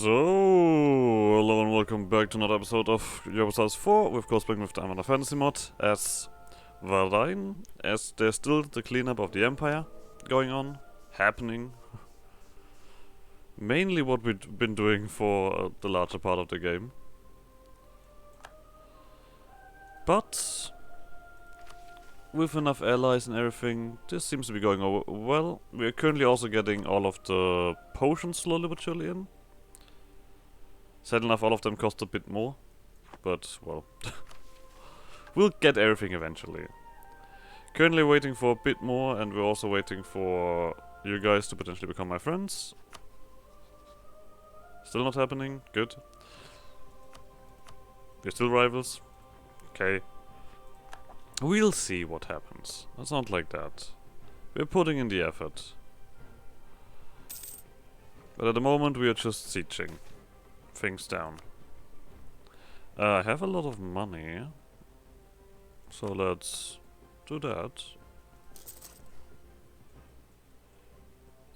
So, hello and welcome back to another episode of EU4. We're of course playing with the Anbennar fantasy mod as Varaine, as there's still the cleanup of the Empire going on, happening. Mainly what we've been doing for the larger part of the game. But with enough allies and everything, this seems to be going over well. We are currently also getting all of the potions slowly but surely in. Sad enough, all of them cost a bit more, but, well, we'll get everything eventually. Currently waiting for a bit more, and we're also waiting for you guys to potentially become my friends. Still not happening? Good. We're still rivals? Okay. We'll see what happens. It's not like that. We're putting in the effort. But at the moment we are just sieging things down. I have a lot of money, so let's do that.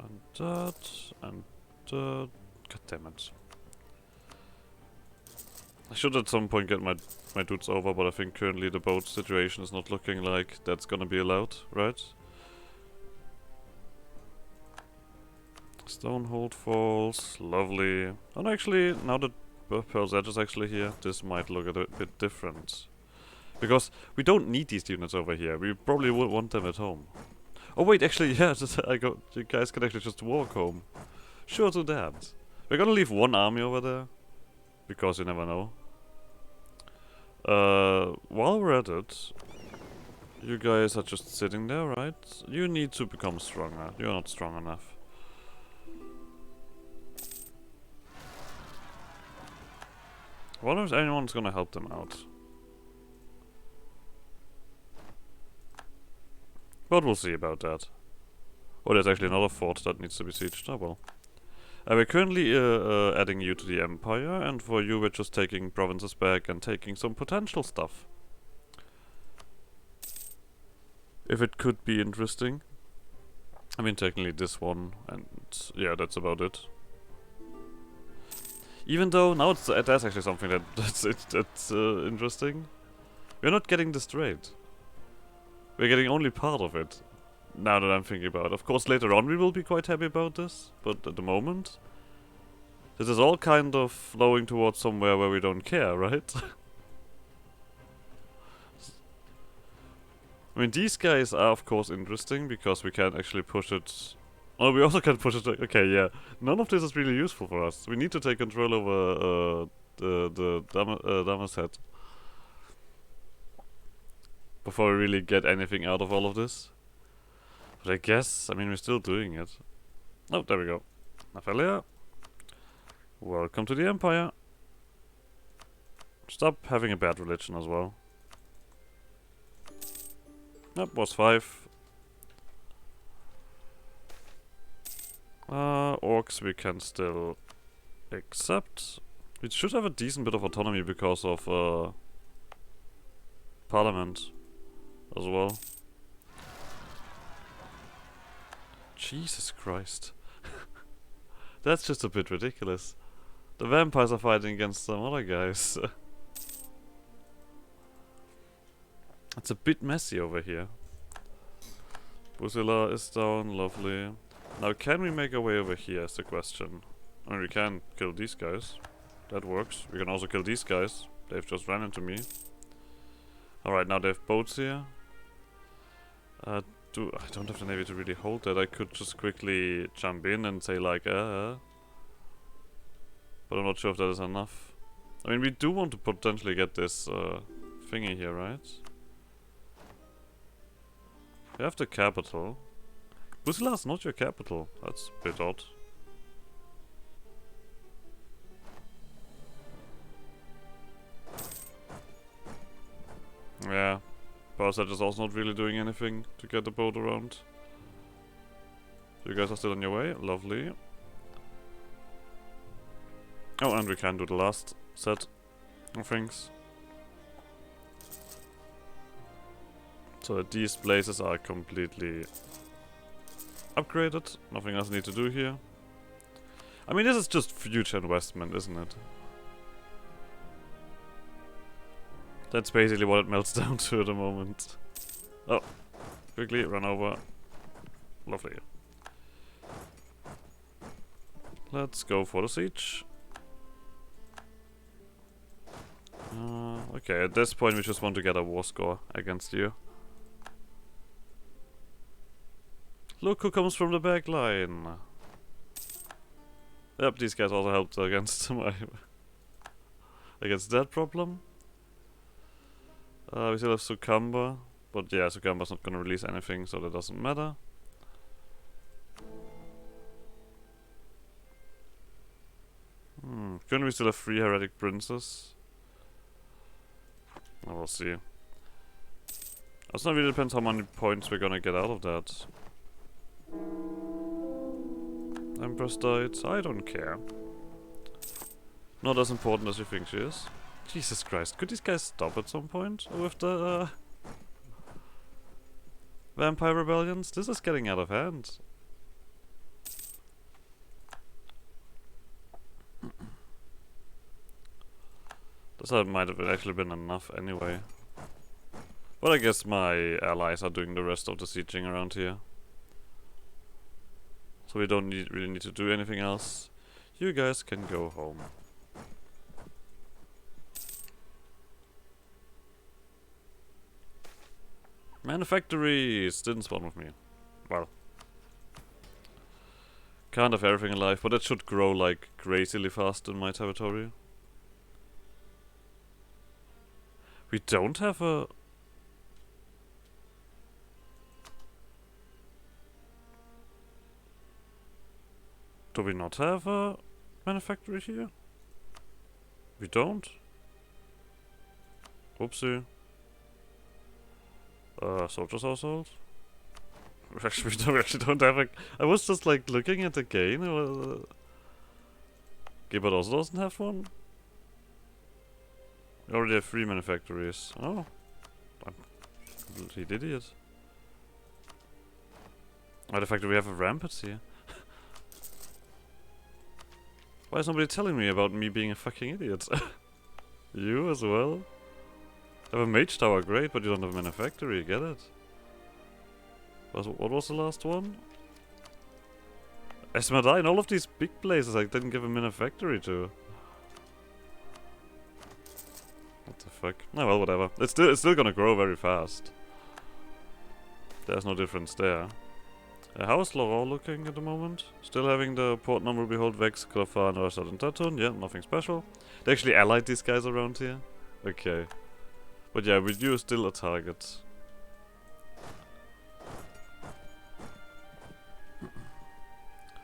And that, and that. God damn it. I should at some point get my dudes over, but I think currently the boat situation is not looking like that's gonna be allowed, right? Stonehold falls, lovely. And actually, now that Pearl's Edge is actually here, this might look a bit different. Because we don't need these units over here, we probably would want them at home. Oh wait, actually, yeah, you guys can actually just walk home. Sure to that. We're gonna leave one army over there, because you never know. While we're at it, you guys are just sitting there, right? You need to become stronger, you're not strong enough. I wonder if anyone's gonna help them out. But we'll see about that. Oh, there's actually another fort that needs to be sieged. Oh well. We're currently adding you to the Empire, and for you we're just taking provinces back and taking some potential stuff. If it could be interesting. I mean, technically this one, and yeah, that's about it. Even though now that's actually something that's interesting. We're not getting this trade. We're getting only part of it. Now that I'm thinking about it. Of course, later on we will be quite happy about this, but at the moment, this is all kind of flowing towards somewhere where we don't care, right? I mean, these guys are of course interesting because we can actually push it. Oh, we also can push it. Okay, yeah. None of this is really useful for us. We need to take control over the Damaset before we really get anything out of all of this. But I guess, I mean, we're still doing it. Oh, there we go. Naphalia, welcome to the Empire. Stop having a bad religion as well. Nope, was 5. Orcs we can still accept. We should have a decent bit of autonomy because of Parliament as well. Jesus Christ. That's just a bit ridiculous. The vampires are fighting against some other guys. It's a bit messy over here. Busilla is down, lovely. Now can we make our way over here is the question. I mean, we can kill these guys. That works. We can also kill these guys. They've just ran into me. Alright, now they have boats here. I don't have the navy to really hold that. I could just quickly jump in and say like, but I'm not sure if that is enough. I mean, we do want to potentially get this thingy here, right? We have the capital. Busila's not your capital. That's a bit odd. Yeah. Parasite is also not really doing anything to get the boat around. You guys are still on your way. Lovely. Oh, and we can do the last set of things. So that these places are completely upgraded. Nothing else I need to do here. I mean, this is just future investment, isn't it? That's basically what it melts down to at the moment. Oh, quickly run over. Lovely. Let's go for the siege. Okay, at this point we just want to get a war score against you. Look who comes from the back line. Yep, these guys also helped against my against that problem. We still have Succumber, but yeah, Succumber's not gonna release anything, so that doesn't matter. Couldn't we still have 3 heretic princes? I will see. It not really depends how many points we're gonna get out of that. Empress died. I don't care. Not as important as you think she is. Jesus Christ, could these guys stop at some point with the vampire rebellions? This is getting out of hand. This might have actually been enough anyway. But I guess my allies are doing the rest of the sieging around here. So we don't really need to do anything else. You guys can go home. Manufactories didn't spawn with me. Well. Can't have everything alive, but it should grow like crazily fast in my territory. We don't have a... Do we not have a manufactory here? We don't? Whoopsie. Soldiers household? Actually, we actually don't have a... I was just like looking at the game. Gibbard also doesn't have one? We already have 3 manufactories. Oh. I'm a complete idiot. Oh, the fact that we have a rampart here. Why is nobody telling me about me being a fucking idiot? You as well? I have a mage tower, great, but you don't have a manufactory, get it? What was the last one? Esmeralda, all of these big places I didn't give a manufactory to. What the fuck? Oh well, whatever. It's still gonna grow very fast. There's no difference there. How is Laurent looking at the moment? Still having the port number behold Vex, Clofan, or Southern Tatun? Yeah, nothing special. They actually allied these guys around here? Okay. But yeah, with you still a target.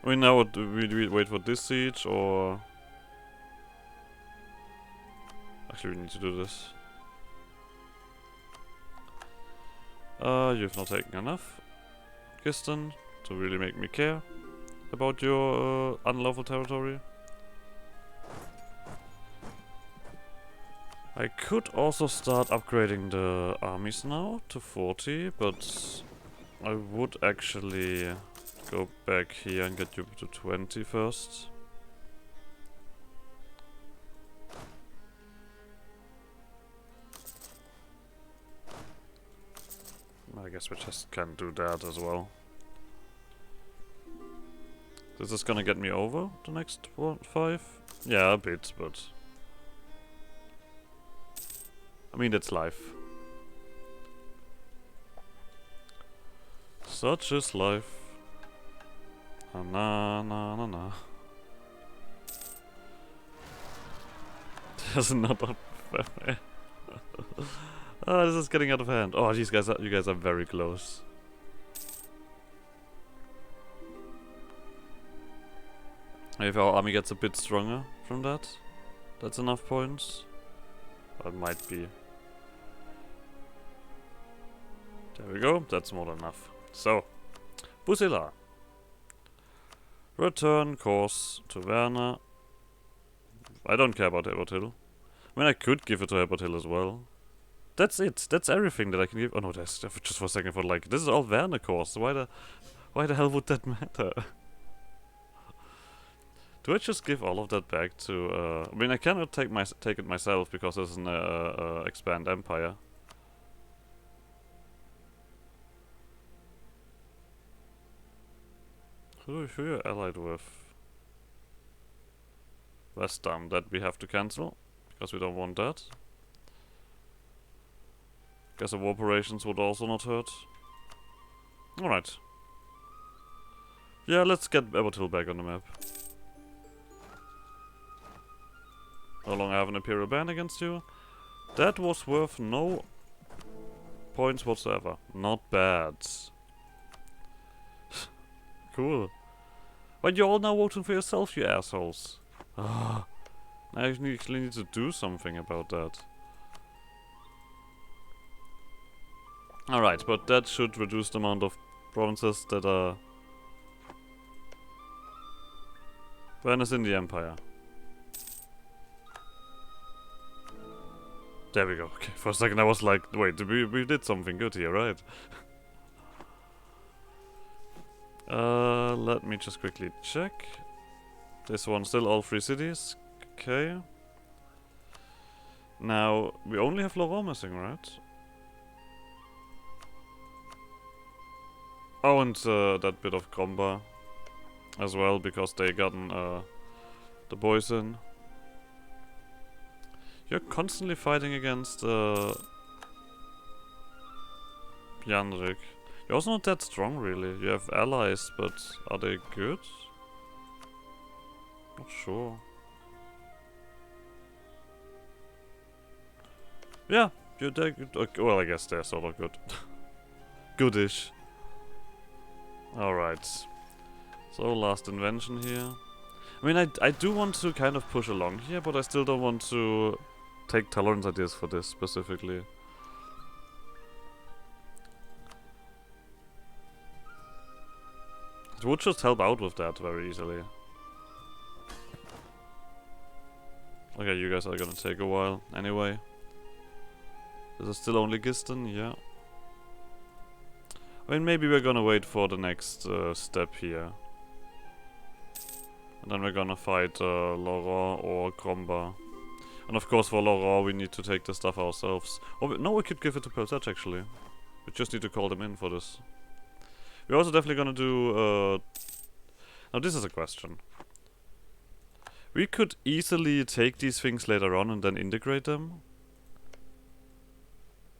I mean, now what, do we wait for this siege, or... Actually, we need to do this. You've not taken enough, Giston, to really make me care about your unlawful territory. I could also start upgrading the armies now to 40, but I would actually go back here and get you to 20 first. I guess we just can do that as well. This is gonna get me over the next 5? Yeah, a bit, but... I mean, that's life. Such is life. Na na na na. There's another... Ah, this is getting out of hand. Oh, these guys you guys are very close. If our army gets a bit stronger from that, that's enough points. That might be. There we go, that's more than enough. So, Busila. Return course to Werner. I don't care about Herbert Hill. I mean, I could give it to Herbert Hill as well. That's it. That's everything that I can give. Oh no, that's just for a second. For like, this is all Werner course. Why the hell would that matter? Do I just give all of that back to? I mean, I cannot take it myself because it's an expand empire. Who are you allied with? West Dam, that we have to cancel because we don't want that. Guess the war operations would also not hurt. All right. Yeah, let's get Abertil back on the map. How long I have an Imperial ban against you? That was worth no points whatsoever. Not bad. Cool. But you're all now voting for yourself, you assholes. I actually need to do something about that. Alright, but that should reduce the amount of provinces that are... Venice in the Empire. There we go. Okay, for a second I was like, wait, we did something good here, right? Let me just quickly check. This one still all 3 cities. Okay. Now, we only have Laurent missing, right? Oh, and that bit of Kromba as well, because they gotten the boys in. You're constantly fighting against Janrik. You're also not that strong, really. You have allies, but are they good? Not sure. Yeah, you're good. Okay, well, I guess they're sort of good. Goodish. Alright. So, last invention here. I mean, I do want to kind of push along here, but I still don't want to take tolerance ideas for this specifically. It would just help out with that very easily. Okay, you guys are gonna take a while anyway. Is it still only Giston? Yeah. I mean, maybe we're gonna wait for the next step here. And then we're gonna fight Laurent or Kromba. And of course for Laurent we need to take the stuff ourselves. Or no, we could give it to Pelzach actually. We just need to call them in for this. We're also definitely gonna do... Now this is a question. We could easily take these things later on and then integrate them.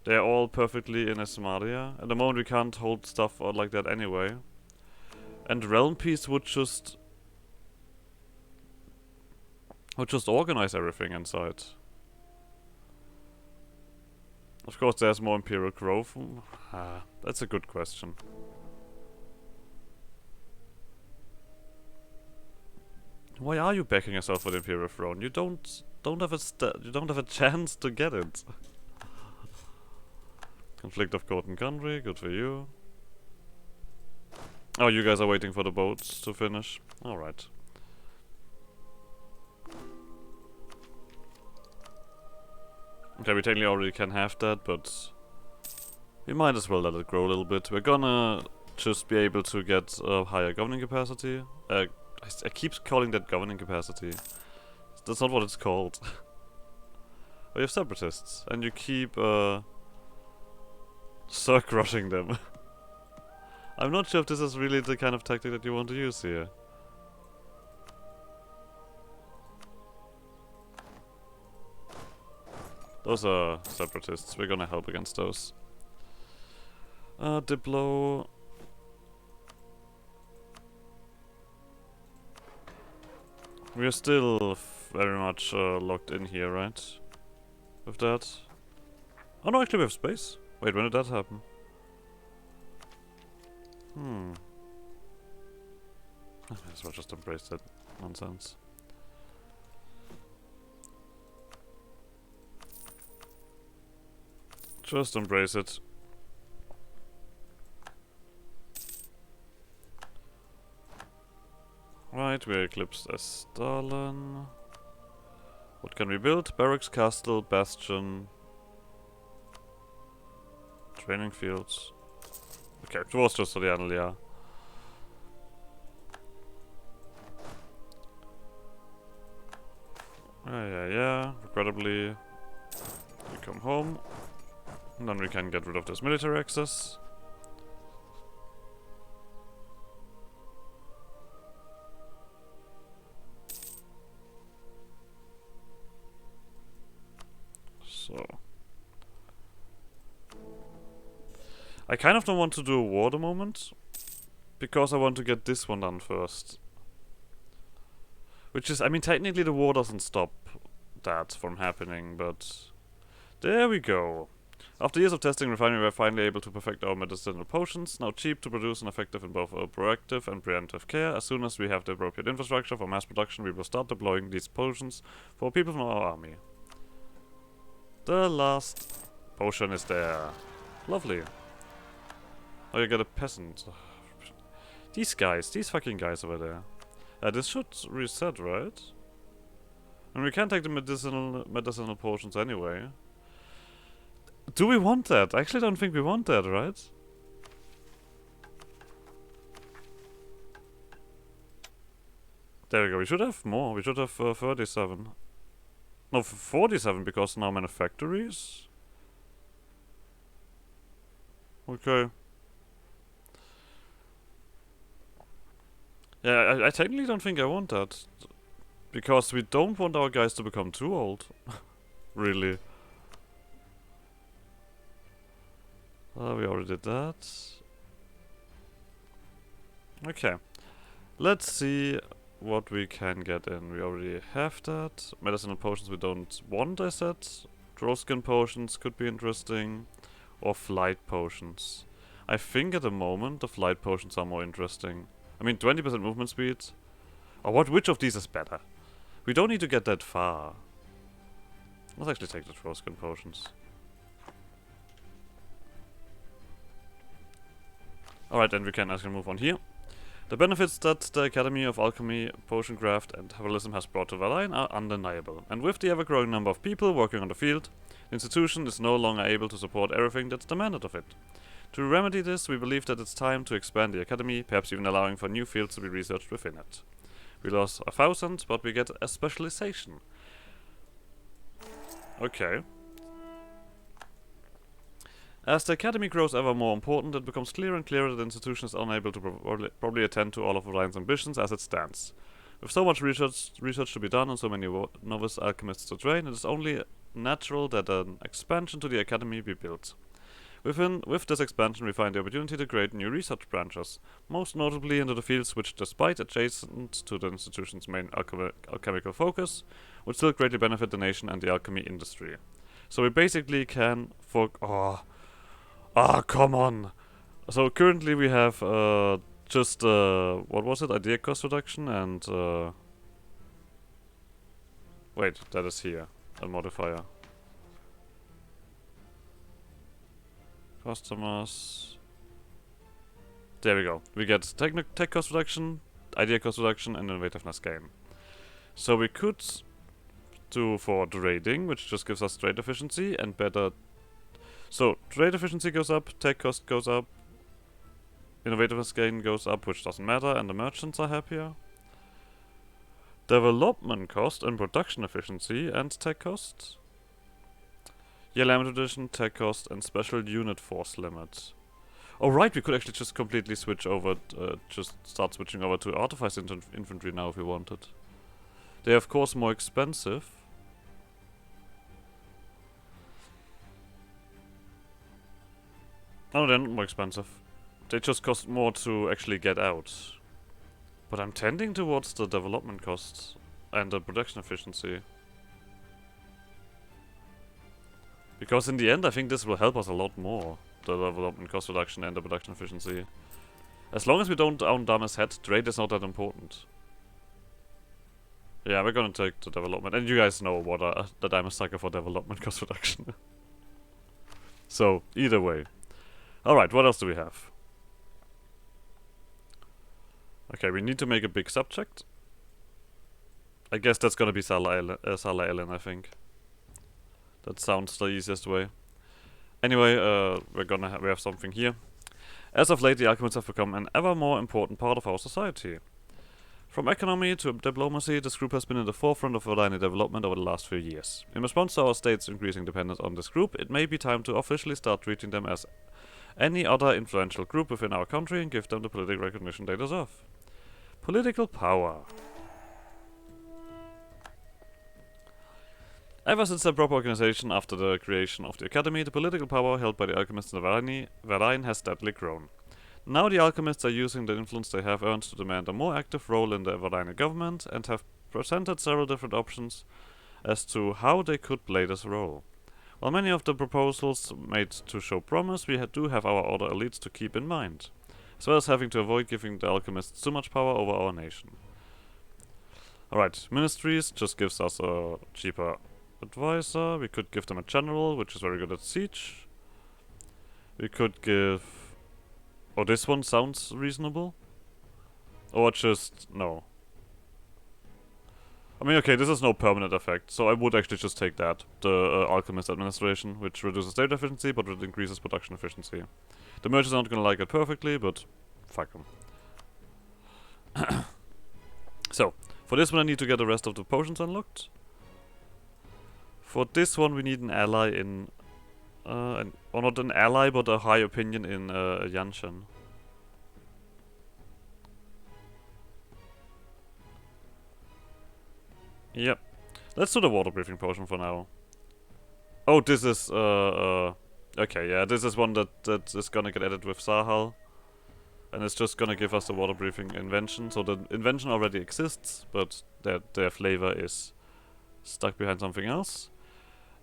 They're all perfectly in Esmaria. At the moment we can't hold stuff out like that anyway. And Realm Peace would just organize everything inside. Of course there's more Imperial growth. That's a good question. Why are you backing yourself for the Imperial throne? You don't have a chance to get it. Conflict of court and country, good for you. Oh, you guys are waiting for the boats to finish. Alright. Okay, we technically already can have that, but we might as well let it grow a little bit. We're gonna just be able to get a higher governing capacity. I keep calling that governing capacity. That's not what it's called. We have separatists, and you keep circ rushing them. I'm not sure if this is really the kind of tactic that you want to use here. Those are separatists. We're gonna help against those. Diplo. We're still very much locked in here, right? With that. Oh no, actually we have space. Wait, when did that happen? Might as well just embrace that nonsense. Just embrace it. Right, we eclipsed as Stalin. What can we build? Barracks, castle, bastion, training fields. Okay, it was just Solianel, yeah. Yeah. Regrettably, we come home. And then we can get rid of this military access. So. I kind of don't want to do a war at the moment. Because I want to get this one done first. Which is, I mean, technically the war doesn't stop that from happening, but... There we go. After years of testing, refining, we were finally able to perfect our medicinal potions, now cheap to produce and effective in both proactive and preemptive care. As soon as we have the appropriate infrastructure for mass production, we will start deploying these potions for people from our army. The last potion is there. Lovely. Oh, you get a peasant. These guys, these fucking guys over there. This should reset, right? And we can take the medicinal potions anyway. Do we want that? I actually don't think we want that, right? There we go. We should have more. We should have 37. No, 47 because now manufactories. Okay. Yeah, I technically don't think I want that. Because we don't want our guys to become too old. Really. We already did that. Okay. Let's see what we can get in. We already have that. Medicinal potions we don't want, I said. Troll skin potions could be interesting. Or flight potions. I think at the moment the flight potions are more interesting. I mean, 20% movement speed. Or which of these is better? We don't need to get that far. Let's actually take the troll skin potions. Alright, and we can actually move on here. The benefits that the Academy of Alchemy, Potioncraft and Herbalism has brought to Varaine are undeniable. And with the ever-growing number of people working on the field, the institution is no longer able to support everything that's demanded of it. To remedy this, we believe that it's time to expand the Academy, perhaps even allowing for new fields to be researched within it. We lost 1,000, but we get a specialization. Okay. As the Academy grows ever more important, it becomes clearer and clearer that the institution is unable to probably attend to all of Varaine's ambitions as it stands. With so much research to be done and so many novice alchemists to train, it is only natural that an expansion to the Academy be built. With this expansion, we find the opportunity to create new research branches, most notably into the fields which, despite adjacent to the institution's main alchemical focus, would still greatly benefit the nation and the alchemy industry. So we basically can come on! So currently we have just what was it? Idea cost reduction and wait, that is here. A modifier. Customers. There we go. We get tech cost reduction, idea cost reduction, and innovativeness gain. So we could do for trading, which just gives us trade efficiency and better. So trade efficiency goes up, tech cost goes up, innovativeness gain goes up, which doesn't matter, and the merchants are happier. Development cost and production efficiency and tech cost. Yeah, limited edition, tech cost, and special unit force limit. Oh right, we could actually just completely switch over, just start switching over to artifice infantry now if we wanted. They're of course more expensive. Oh, they're not more expensive. They just cost more to actually get out. But I'm tending towards the development costs and the production efficiency. Because in the end, I think this will help us a lot more. The development cost reduction and the production efficiency. As long as we don't own Dama's head, trade is not that important. Yeah, we're gonna take the development. And you guys know what that I'm a sucker for development cost reduction. So, either way. Alright, what else do we have? Okay, we need to make a big subject. I guess that's gonna be Sala Ellen, I think. That sounds the easiest way. Anyway, we have something here. As of late, the alchemists have become an ever more important part of our society. From economy to diplomacy, this group has been in the forefront of Varaine development over the last few years. In response to our state's increasing dependence on this group, it may be time to officially start treating them as any other influential group within our country and give them the political recognition they deserve. Political power. Ever since their proper organization after the creation of the Academy, the political power held by the alchemists in Varaine has steadily grown. Now the alchemists are using the influence they have earned to demand a more active role in the Varaine government and have presented several different options as to how they could play this role. While many of the proposals made to show promise, we do have our order elites to keep in mind, as well as having to avoid giving the alchemists too much power over our nation. Alright, ministries just gives us a cheaper advisor. We could give them a general, which is very good at siege. We could give... Oh, this one sounds reasonable. Or just... no. I mean, okay, this is no permanent effect, so I would actually just take that. The Alchemist Administration, which reduces data efficiency, but it increases production efficiency. The merchants are not gonna like it perfectly, but fuck them. So, for this one I need to get the rest of the potions unlocked. For this one we need an ally in... or not an ally, but a high opinion in Yanshan. Yep. Let's do the water breathing potion for now. Oh, this is... okay, yeah, this is one that is gonna get added with Sahal. And it's just gonna give us the water breathing invention. So the invention already exists, but their flavor is stuck behind something else.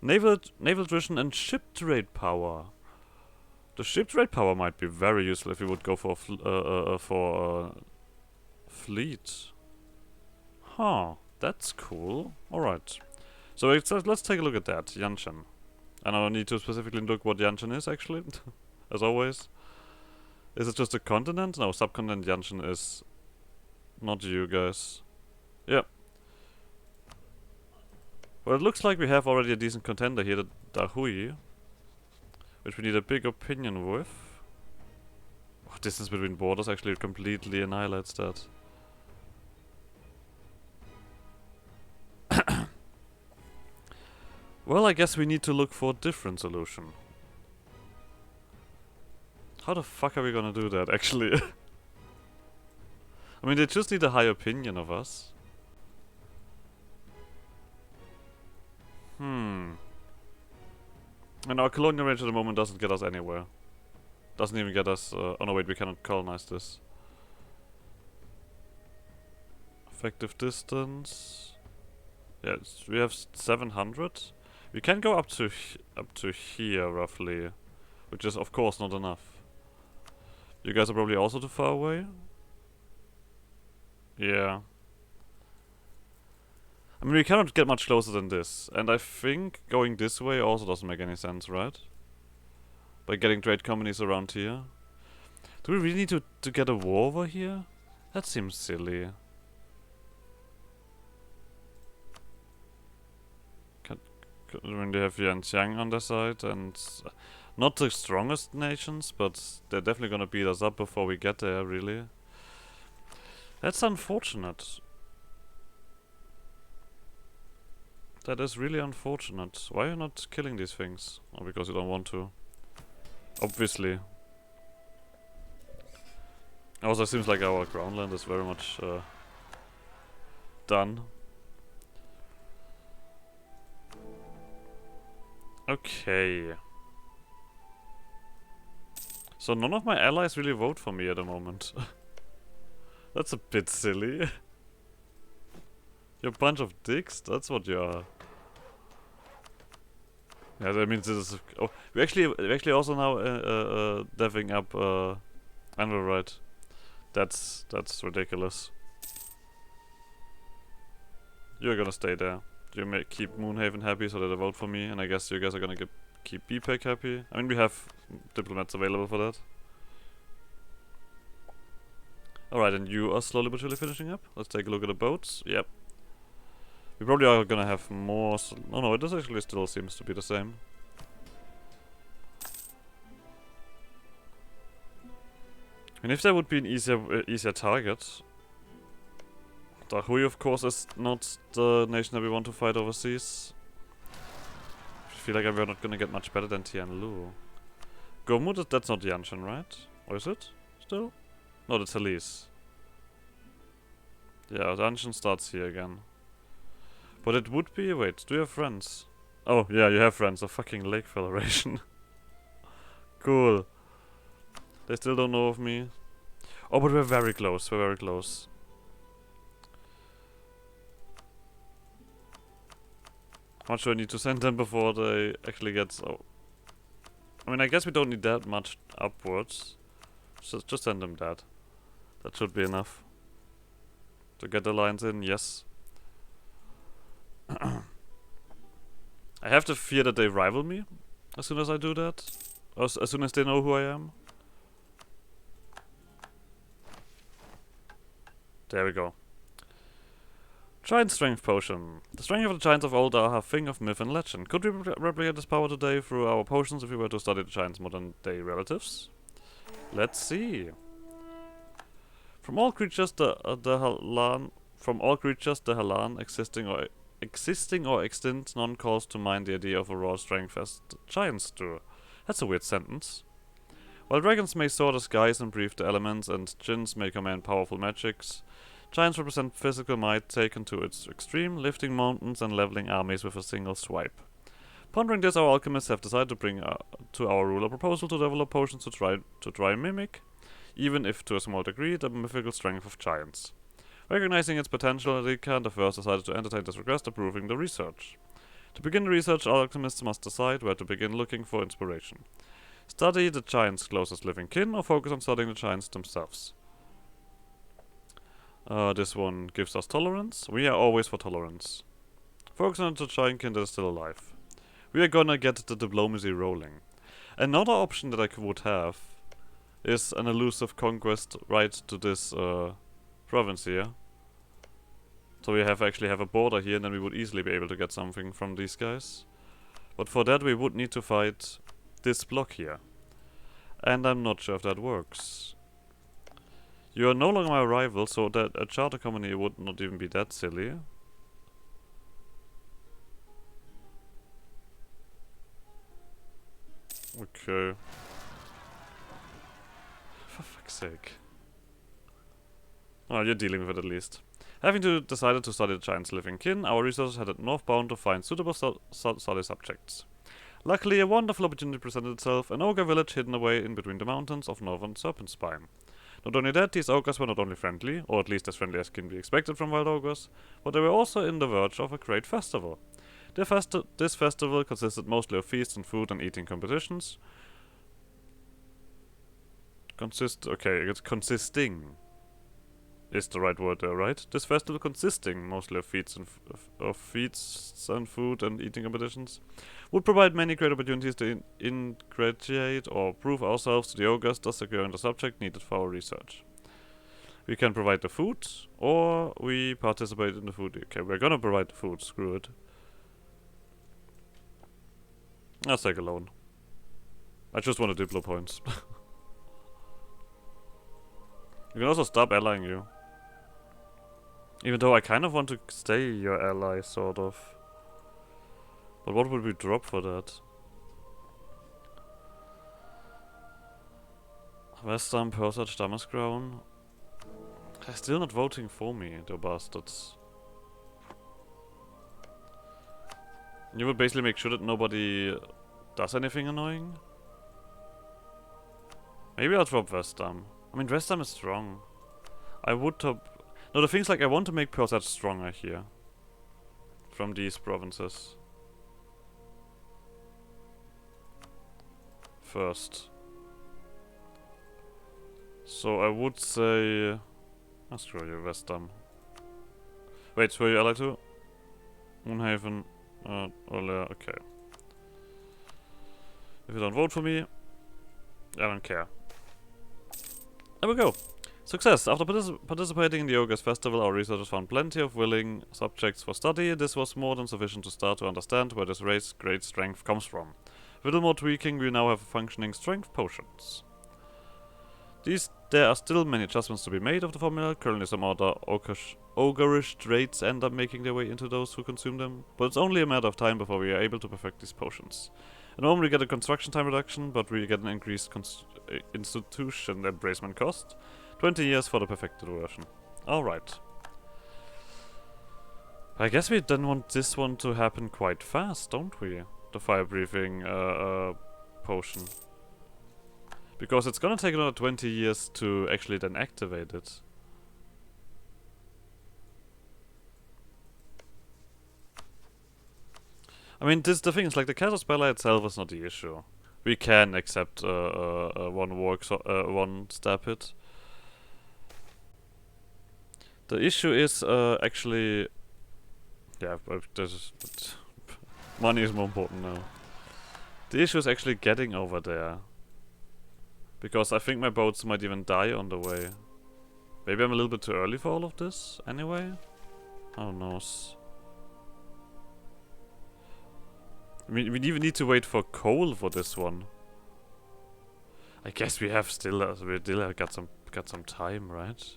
Naval attrition and ship trade power. The ship trade power might be very useful if we would go for fleet. Huh, that's cool. Alright. So let's take a look at that, Yanshan. And I need to specifically look what Yanshan is actually, as always. Is it just a continent? No, subcontinent Yanshan is not you guys. Yep. Well, it looks like we have already a decent contender here, the Dahui, which we need a big opinion with. Oh, distance between borders actually completely annihilates that. Well, I guess we need to look for a different solution. How the fuck are we gonna do that, actually? I mean, they just need a high opinion of us. And our colonial range at the moment doesn't get us anywhere. Doesn't even get us... oh no, wait, we cannot colonize this. Effective distance... Yeah, we have 700. We can go up to here, roughly. Which is, of course, not enough. You guys are probably also too far away? Yeah. I mean, we cannot get much closer than this. And I think going this way also doesn't make any sense, right? By getting trade companies around here. Do we really need to get a war over here? That seems silly. I mean, they have Yanxiang on their side, and not the strongest nations, but they're definitely gonna beat us up before we get there, really. That's unfortunate. That is really unfortunate. Why are you not killing these things? Oh, because you don't want to. Obviously. Also, it seems like our groundland is very much done. Okay. So none of my allies really vote for me at the moment. That's a bit silly. You're a bunch of dicks, that's what you are. Yeah, that means this is... Oh, we actually also now deving up Anbennar, right? That's ridiculous. You're gonna stay there. You may keep Moonhaven happy so that they vote for me, and I guess you guys are gonna keep BPEC happy. I mean, we have diplomats available for that. Alright, and you are slowly but surely finishing up. Let's take a look at the boats. Yep. We probably are gonna have more... Oh no, it does actually still seems to be the same. And if there would be an easier target... Dahui, of course, is not the nation that we want to fight overseas. I feel like we're not gonna get much better than Tianlu. Gormut, that's not Yanshan, right? Or is it? Still? No, that's Elise. Yeah, Yanshan starts here again. But it would be... Wait, do you have friends? Oh, yeah, you have friends. A fucking Lake Federation. Cool. They still don't know of me. Oh, but we're very close. We're very close. How much do I need to send them before they actually get... So I mean, I guess we don't need that much upwards. Just send them that. That should be enough. To get the lines in, yes. I have to fear that they rival me as soon as I do that. Or as soon as they know who I am. There we go. Giant Strength Potion. The strength of the giants of old are a thing of myth and legend. Could we replicate this power today through our potions if we were to study the giants' modern day relatives? Let's see. From all creatures the Halan existing or extinct, none calls to mind the idea of a raw strength as the giants do. That's a weird sentence. While dragons may soar the skies and breathe the elements, and djinns may command powerful magics, giants represent physical might taken to its extreme, lifting mountains and leveling armies with a single swipe. Pondering this, our alchemists have decided to bring to our ruler a proposal to develop potions to try and mimic, even if to a small degree, the mythical strength of giants. Recognizing its potential, Rika and the First decided to entertain this request, approving the research. To begin the research, alchemists must decide where to begin looking for inspiration. Study the giants' closest living kin, or focus on studying the giants themselves. This one gives us tolerance. We are always for tolerance. Focus on the giant kin that is still alive. We are gonna get the diplomacy rolling. Another option that I would have is an elusive conquest right to this province here. So we actually have a border here, and then we would easily be able to get something from these guys. But for that we would need to fight this block here. And I'm not sure if that works. You are no longer my rival, so that a charter company would not even be that silly. Okay. For fuck's sake. Oh, you're dealing with it at least. Having decided to study the giant's living kin, our researchers headed northbound to find suitable study subjects. Luckily, a wonderful opportunity presented itself, an ogre village hidden away in between the mountains of northern Serpent Spine. Not only that, these ogres were not only friendly, or at least as friendly as can be expected from wild ogres, but they were also in the verge of a great festival. This festival consisted mostly of feasts and food and eating competitions. Consisting is the right word there, right? This festival consisting mostly of feasts and food and eating competitions would provide many great opportunities to ingratiate or prove ourselves to the ogres, thus securing the subject needed for our research. We can provide the food, or we participate in the food. Okay, we're gonna provide the food, screw it. I'll take a loan. I just want Diplo points. You can also stop allying you. Even though I kind of want to stay your ally, sort of. But what would we drop for that? Western Persat Stammescrown. They're still not voting for me, the bastards. You would basically make sure that nobody does anything annoying? Maybe I'll drop Westham. I mean, Westham is strong. I would top... No, the thing is, like, I want to make Persat stronger here. From these provinces. First. So I would say... I'll screw you, Westham. Wait, who are you allied to? Moonhaven. Ole, okay. If you don't vote for me, I don't care. There we go. Success! After participating in the Ogre's Festival, our researchers found plenty of willing subjects for study. This was more than sufficient to start to understand where this race's great strength comes from. With a little more tweaking, we now have functioning strength potions. There are still many adjustments to be made of the formula. Currently some other ogreish traits end up making their way into those who consume them, but it's only a matter of time before we are able to perfect these potions. At the moment we get a construction time reduction, but we get an increased institution embracement cost. 20 years for the perfected version. Alright. I guess we then want this one to happen quite fast, don't we? The fire breathing potion. Because it's gonna take another 20 years to actually then activate it. I mean, the thing is, like, the Caterpillar itself is not the issue. We can accept one step hit. The issue is actually, yeah, money is more important now. The issue is actually getting over there, because I think my boats might even die on the way. Maybe I'm a little bit too early for all of this. Anyway, who knows. I mean, we even need to wait for coal for this one. I guess we still got some time, right?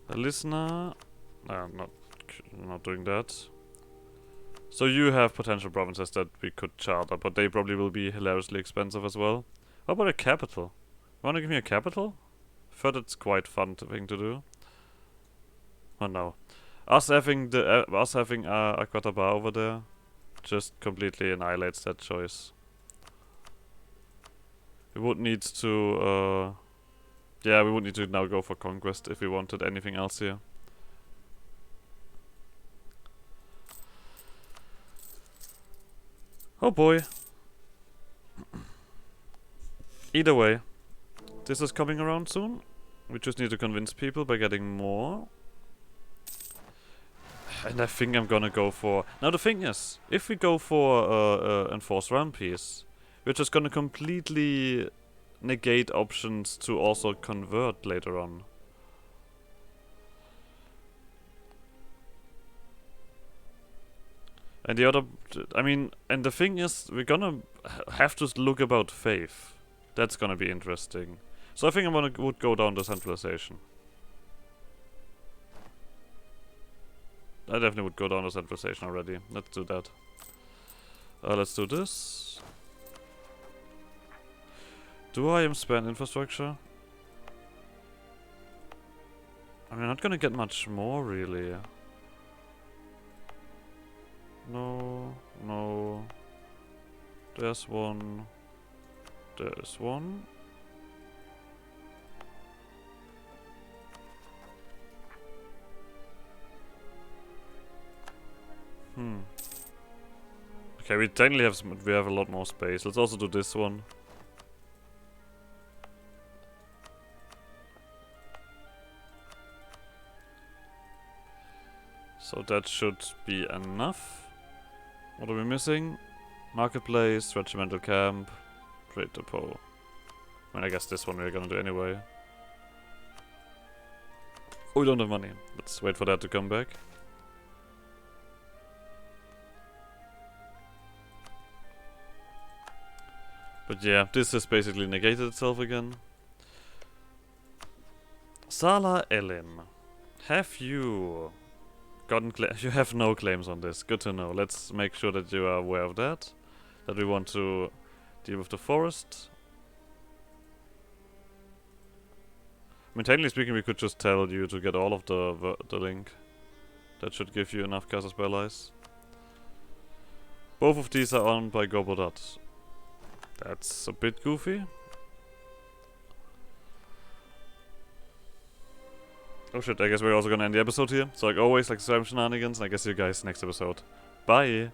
A listener. No, not doing that. So you have potential provinces that we could charter, but they probably will be hilariously expensive as well. How about a capital? Wanna give me a capital? I thought it's quite fun thing to do. Oh no. Us having Aquataba over there just completely annihilates that choice. We would need to yeah, we would need to now go for conquest if we wanted anything else here. Oh boy. Either way, this is coming around soon. We just need to convince people by getting more. And I think I'm gonna go for... Now the thing is, if we go for Enforced Realm Peace, we're just gonna completely negate options to also convert later on. And the other... I mean, and the thing is, we're gonna have to look about faith. That's gonna be interesting. So I think I would go down to centralization. I definitely would go down to centralization already. Let's do that. Let's do this. Do I spend infrastructure? I'm not gonna get much more, really. No, no. There's one. There's one. Okay, we technically have a lot more space. Let's also do this one. So that should be enough. What are we missing? Marketplace, regimental camp, trade depot. I mean, I guess this one we're gonna do anyway. Oh, we don't have money. Let's wait for that to come back. But yeah, this has basically negated itself again. Sala Elim. Have you gotten you have no claims on this. Good to know. Let's make sure that you are aware of that. That we want to deal with the forest. I mean, technically speaking, we could just tell you to get all of the link. That should give you enough Casas allies. Both of these are owned by Gobodat. That's a bit goofy. Oh shit, I guess we're also gonna end the episode here. So like always, like subscribe shenanigans, and I guess see you guys next episode. Bye!